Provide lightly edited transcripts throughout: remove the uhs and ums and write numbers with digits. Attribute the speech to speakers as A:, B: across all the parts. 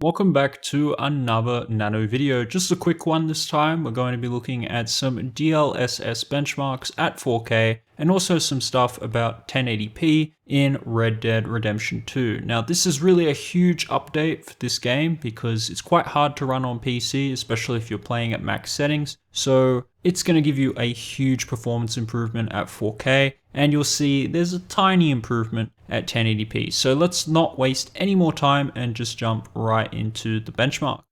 A: Welcome back to another nano video. Just a quick one this time. We're going to be looking at some DLSS benchmarks at 4K and also some stuff about 1080p in Red Dead Redemption 2. Now this is really a huge update for this game because it's quite hard to run on PC, especially if you're playing at max settings. So it's going to give you a huge performance improvement at 4K, and you'll see there's a tiny improvement at 1080p. So let's not waste any more time and just jump right into the benchmark.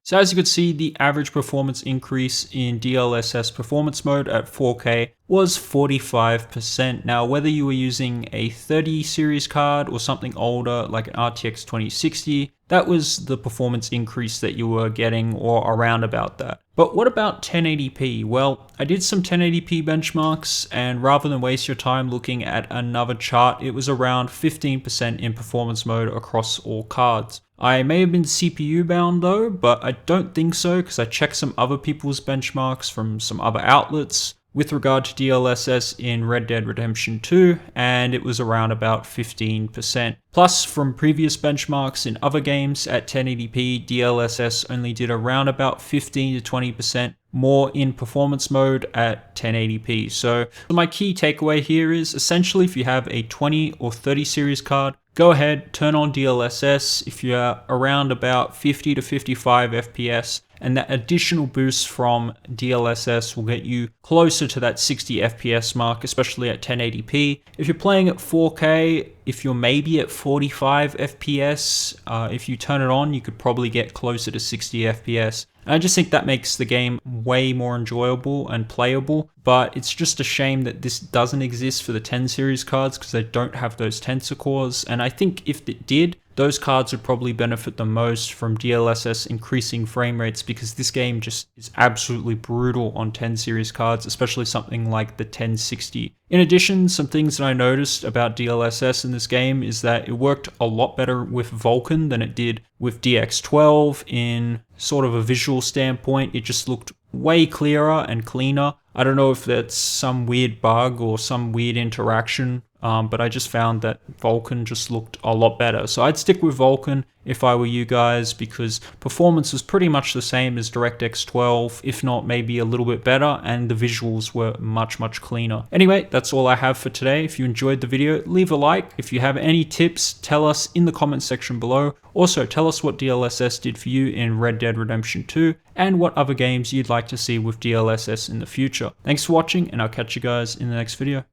A: So as you can see, the average performance increase in DLSS performance mode at 4K was 45%. Now, whether you were using a 30 series card or something older like an RTX 2060, that was the performance increase that you were getting, or around about that. But what about 1080p? Well, I did some 1080p benchmarks, and rather than waste your time looking at another chart, it was around 15% in performance mode across all cards. I may have been CPU bound though, but I don't think so because I checked some other people's benchmarks from some other outlets with regard to DLSS in Red Dead Redemption 2, and it was around about 15%. Plus, from previous benchmarks in other games at 1080p, DLSS only did around about 15 to 20% more in performance mode at 1080p. So my key takeaway here is essentially if you have a 20 or 30 series card, go ahead, turn on DLSS if you're around about 50 to 55 FPS, and that additional boost from DLSS will get you closer to that 60 FPS mark, especially at 1080p. If you're playing at 4K, if you're maybe at 45 FPS, if you turn it on, you could probably get closer to 60 FPS. And I just think that makes the game way more enjoyable and playable, but it's just a shame that this doesn't exist for the 10 series cards because they don't have those tensor cores, and I think if it did, those cards would probably benefit the most from DLSS increasing frame rates because this game just is absolutely brutal on 10 series cards, especially something like the 1060. In addition, some things that I noticed about DLSS in this game is that it worked a lot better with Vulkan than it did with DX12 in sort of a visual standpoint. It just looked way clearer and cleaner. I don't know if that's some weird bug or some weird interaction, but I just found that Vulkan just looked a lot better. So I'd stick with Vulkan if I were you guys because performance was pretty much the same as DirectX 12, if not maybe a little bit better, and the visuals were much cleaner. Anyway, that's all I have for today. If you enjoyed the video, leave a like. If you have any tips, tell us in the comment section below. Also, tell us what DLSS did for you in Red Dead Redemption 2 and what other games you'd like to see with DLSS in the future. Thanks for watching, and I'll catch you guys in the next video.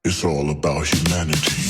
B: It's all about humanity.